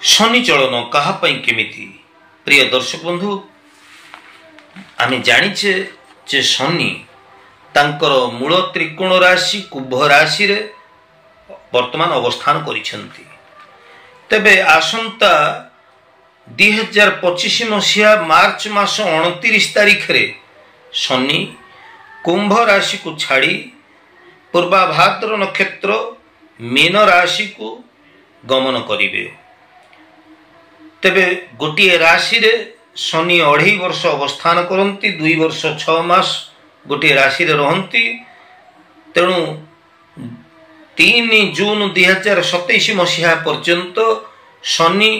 शनि चलन काहापाई केमिति। प्रिय दर्शक बंधु, आमे जानिचे जे शनि तांकर मूल त्रिकोण राशि कुंभ राशि रे वर्तमान अवस्थान करिसेंती। तेबे आसंता 2025 मसीहा मार्च मास 29 तारिख रे शनि कुंभ राशि को छाड़ी पूर्वाभाद्र नक्षत्र मीन राशि को गमन करिवे। तेबे गोटे राशि रे शनि 2.5 वर्ष अवस्थान करती, 2 वर्ष 6 मास गोटे राशि रे रहंती। तेणु 3 जून 2027 मसीहा पर्यंत शनि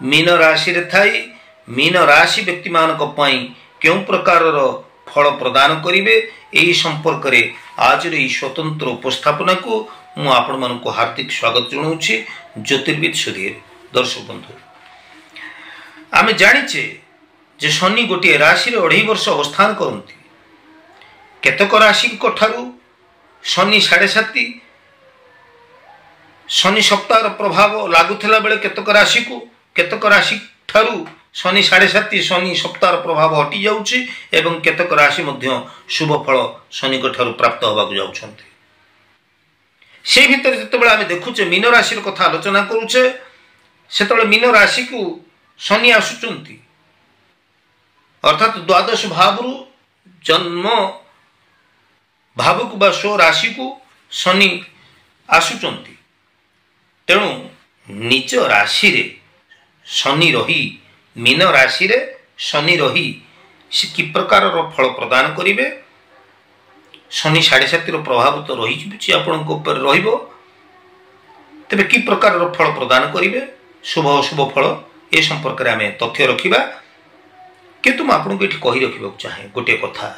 मीन राशि रे थाई मीन राशि व्यक्ति मानक पई केउ प्रकार फल प्रदान करिवे एही संपर्क रे आज रे स्वतंत्र उपस्थापना को मु आपण मन को हार्दिक स्वागत जणाउछि। ज्योतिर्विद सुधीर दर्शक बंधु, आमे जानिचे जे शनि गोटे राशि रे 2.5 वर्ष अवस्थान करती। केतक राशि ठारू शनि 7.5 शनि सप्ताह प्रभाव लागुला बेले केतक राशि ठारू शनि 7.5 शनि सप्ताह प्रभाव हटि जाउछि एवं केतक राशि मध्य शुभ फल शनि को ठारू प्राप्त होबाक जाउछन्ति। से भितर जतबेला आमे देखुचे मीन राशि कथा आलोचना करूचे, सेतबेले मीन राशि को शनि आसुचंती, अर्थात द्वादश भावरु जन्म भावक बा स्व राशि को शनि आसुचंती। तेणु निज राशि रे शनि रही मीन राशि रे शनि रही से कि प्रकार फल प्रदान करिवे। शनि 7.5 प्रभाव तो रही आपण रहिबो, तेबे कि प्रकार फल प्रदान करिवे शुभ अशुभ फल ए संपर्क में आमे तथ्य रखिबा। किंतु मैं आपको ये कही रखा चाहे गोटे कथा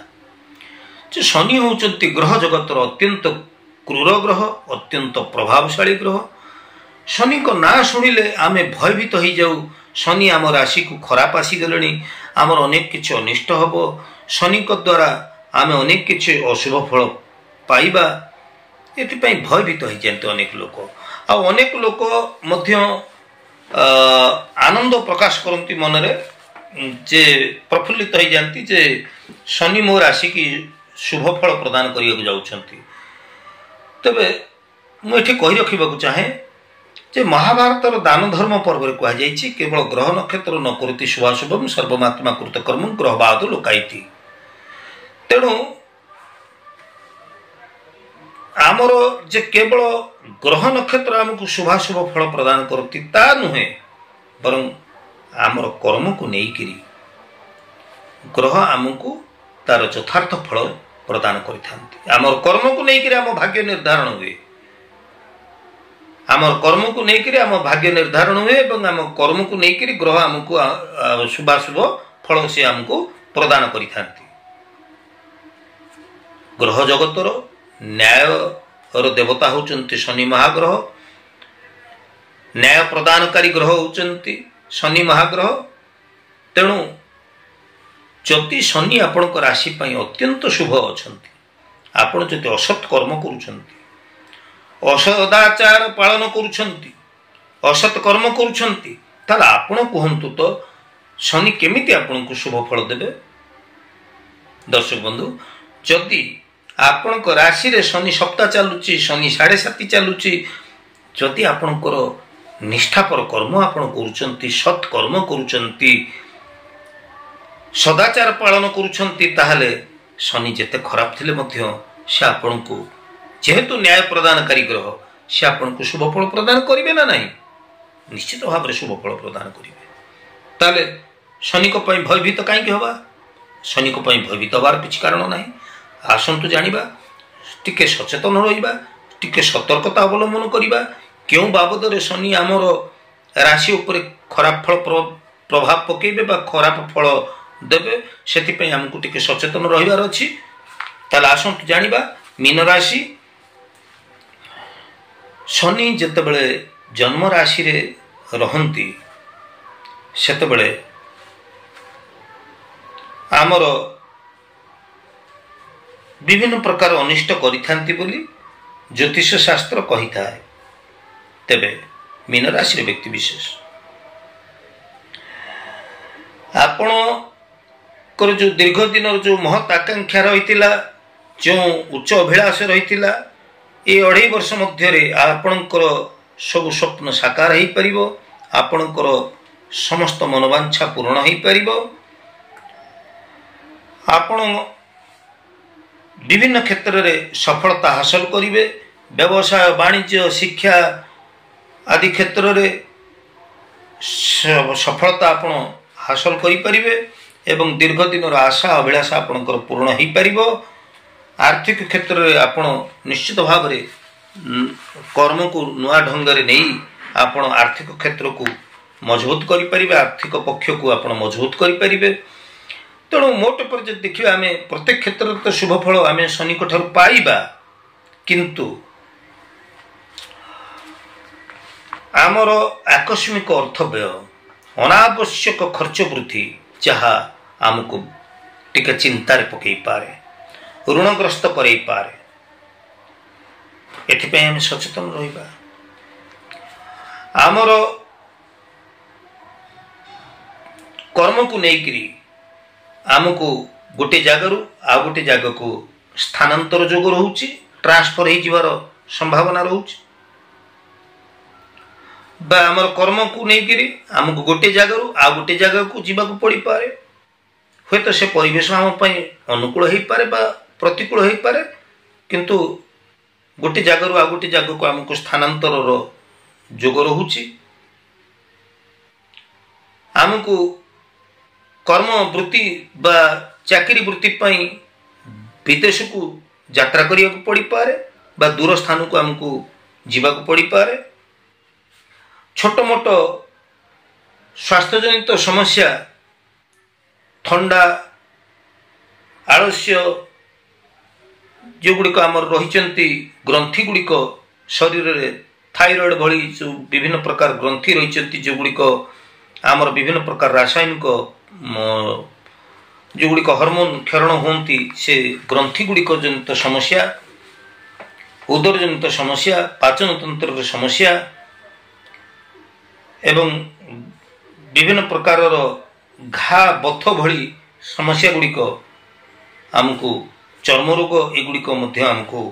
जे शनि होउचंती ग्रह जगतर अत्यंत क्रूर ग्रह, अत्यंत प्रभावशाली ग्रह। शनि को ना शुणिले आमे भयभीत हो जाऊ। शनि आम राशि को खराब आसीगले, आमर अनेक किछि अनिष्ट हबो, शनि को द्वारा आमे अनेक किछि अशुभ फल पाइबा, एथिपाई भयभीत हो जाते अनेक लोक। अनेक लोक मध्य आनंद प्रकाश करती मनरे, जे प्रफुल्लित हो जाती जे शनि मो राशि की शुभ फल प्रदान करने जाउछंती। तबे मुझे कही रखा चाहे जे महाभारतर दान धर्म पर्व रे कहा जायछि केवल ग्रह नक्षत्र न करुति शुभाशुभम सर्वमात्मा कृत कर्म ग्रह बाद लोकाइति। तेणु आमर जे केवल ग्रह नक्षत्र आमको शुभाशुभ फल प्रदान करती ता नुहे, बरं आमर कर्म को नेइकिरी ग्रह आमको तार यथार्थ फल प्रदान करिथांती। आमर कर्म को नेइकिरी आम भाग्य निर्धारण हुए, आमर कर्म को नेइकिरी आम भाग्य निर्धारण हुए एवं आम कर्म को नेइकिरी ग्रह आमको शुभाशुभ फल से आमको प्रदान करिथांती। ग्रह जगतर न्याय देवता होचंती शनि महाग्रह, न्याय प्रदानकारी ग्रह होचंती शनि महाग्रह। तेणु जदि शनि आपण राशि पई अत्यंत शुभ अछंती, आपण जदि असत कर्म करूछंती, असदाचार पालन करूछंती, असत कर्म करूछंती, ताला आपण कहंतु तो शनि केमिति आपण को शुभ फल देबे। दर्शक बंधु, जदि आपण को राशि रे शनि सप्ताह चलुची, शनि 7.5 चलुची, जदि आपणकर निष्ठापर कर्म आपण करूचंती, सत् कर्म करूचंती, सदाचार पालन करूचंती, ताहले शनि जेते खराब थिले मध्य से आपण को जेहेतु न्याय प्रदानकारी ग्रह से आपण को शुभ फल प्रदान करिवे ना नहीं, निश्चित भाव में शुभ फल प्रदान करिवे। ताले शनि को पई भयभीत काहे होबा? शनि को पई भयभीत होबार किछि कारण नाही। आसंतु जानिबा, टिके सचेतन रहिबा, टिके सतर्कता अवलंबन करिबा। क्यों बाबद रे शनि आमर राशि उपरे खराब फल प्रभाव पकेबे बा खराब फल देबे, सेति आमको टिके सचेतन रहिबार अछि। ताले आसंतु जानिबा, मीन राशि शनि जेतेबेले जन्म राशि रे रहंती सेतेबेले आमर विभिन्न प्रकार अनिष्ट करिथांती बोली ज्योतिष शास्त्र कही थाए। तेबे मीन राशि व्यक्ति विशेष आपणकर जो दीर्घ दिन जो महत् आकांक्षा रही जो उच्च अभिलाष रही ये 2.5 वर्ष मध्य आपणकर सब स्वप्न साकार हो पार आपणकर समस्त मनोवांछा पूर्ण हो पार आपण विभिन्न क्षेत्र में सफलता हासिल करेंगे व्यवसाय वाणिज्य शिक्षा आदि क्षेत्र में सफलता आपण हासिल करें एवं दीर्घ दिन आशा अभिलाषा आपणकर पूर्ण हो पार आर्थिक क्षेत्र में आपण निश्चित भाव में कर्म को नुआ ढंग से नहीं आपण आर्थिक क्षेत्र को मजबूत करें आर्थिक पक्ष को आप मजबूत करें तेणु मोट पर जब देखिए आम प्रत्येक क्षेत्र तो शुभ फल आम शनि ठार पाइबा किंतु आमर आकस्मिक अर्थ व्यय अनावश्यक खर्च वृद्धि जहाँ आमको टिके चिंतार पकई पारे ऋणग्रस्त करई पारे एथिपाई आम सचेतन रहिबा आमर कर्म को लेकरी आमको गोटे जगार आ गोटे जगह को स्थानांतर जोग रोचे ट्रांसफर हो संभावना रोचे आमर कर्म को लेकरी आमको गोटे जगार आ गोटे जगह को जीवाक पड़ पारे हे तो से परिवेश आम अनुकूल हो पारे प्रतिकूल हो पारे किंतु गोटे जगार आ गोटे जगह को आमको स्थानांतर जोग रोचे आमको कर्म वृत्ति बा चाकरी वृत्ति पाई विदेश को यात्रा करिया को पड़ी पारे बा दूर स्थान को हमको जीवा को पड़ी पारे छोट मोट स्वास्थ्य जनित समस्या ठंडा आलस्य जो गुड़िक आमर रही ग्रंथि गुड़िक शरीर में थायराइड भली जो विभिन्न प्रकार ग्रंथि रही जो गुड़िक आमर विभिन्न प्रकार रासायनिक जो गुड़िक हार्मोन क्षरण होती से ग्रंथि गुड़िक जनित समस्या उदर जनित समस्या पाचन तंत्र समस्या एवं विभिन्न प्रकार घा बथ भली समस्या गुड़िक आमको चर्म रोग एगुड़िक आमको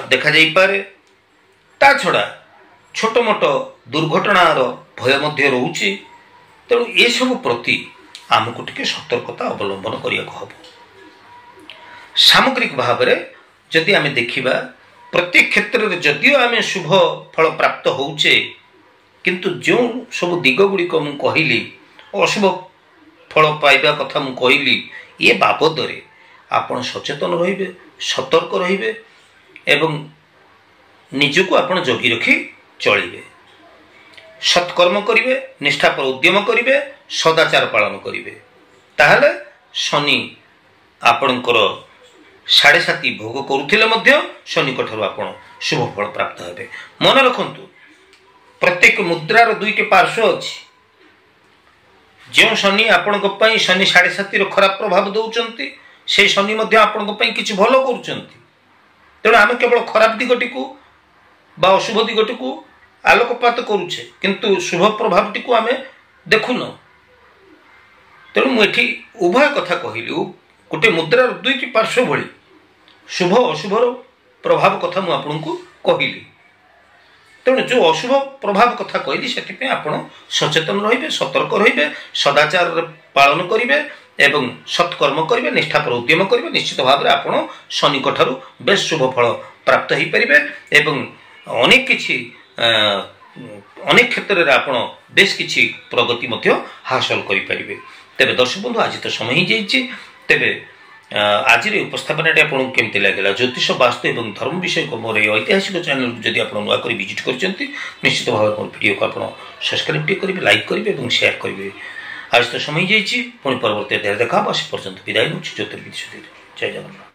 देखा जाई पारे ता छड़ा छोट मोट दुर्घटनार भय मध्य रोचे तेणु ये सब प्रति आमको टिके सतर्कता अवलंबन करिया हब सामग्रिक भाव में जदि आम देखा प्रत्येक क्षेत्र में जदिओ आम शुभ फल प्राप्त होचे किंतु जो सब दिग गुड़िक मु कहली अशुभ फल पाइबा कथा मु कहली ये बाबद रे आपण सचेतन रहिबे सतर्क रहिबे एवं निजको आपण जगी रखी चलिबे सत्कर्म करिवे निष्ठा पर उद्यम करिवे सदाचार पालन करिवे ताहले शनि आपणकर 7.5 भोग करुथिले मध्य शनि कठर आपण शुभ फल प्राप्त हेबे मन रखंतु प्रत्येक मुद्रार दुईटी पार्श्व अछि जो शनि आपण शनि 7.5 खराब प्रभाव दौरान से शनि मध्य आपण किसी भल कर तेणु आम केवल खराब दिगटी को बा अशुभ दिगटी को आलोकपात करुचे किंतु शुभ प्रभाव टी आम देखुन तेणु मुझे उभय कथा कहली गोटे मुद्रार दुईटी पार्श्व भली शुभ अशुभर प्रभाव कथा मुझे कहली तेणु जो अशुभ प्रभाव कथा कहली से आपण सचेतन रहिबे सतर्क रहिबे सदाचार पालन करिवे एवं सत्कर्म करिवे निष्ठा पर उद्यम करिवे निश्चित भाव में आपण शनि ठारू बेस शुभ फल प्राप्त हो पारे एवं अनेक किछि अनेक क्षेत्र में आपण बेस किछि प्रगति मध्य हासिल करि परिबे तेबे दर्शक बंधु आज तो समय ही जाइछि तेबे आज उपस्थापना आपको केमती लगे ज्योतिष वास्तु एवं धर्म विषय को मोर ऐतिहासिक चैनल जदि आप नुआ कर विजिट कर निश्चित भाव मोर वीडियो को आप सब्सक्राइब करेंगे लाइक करेंगे और शेयर करेंगे आज तो समय जाइए पुणी परवर्ती अध्याय देखा से पर्यंत विदाय ज्योतिर्विद जय जगन्नाथ।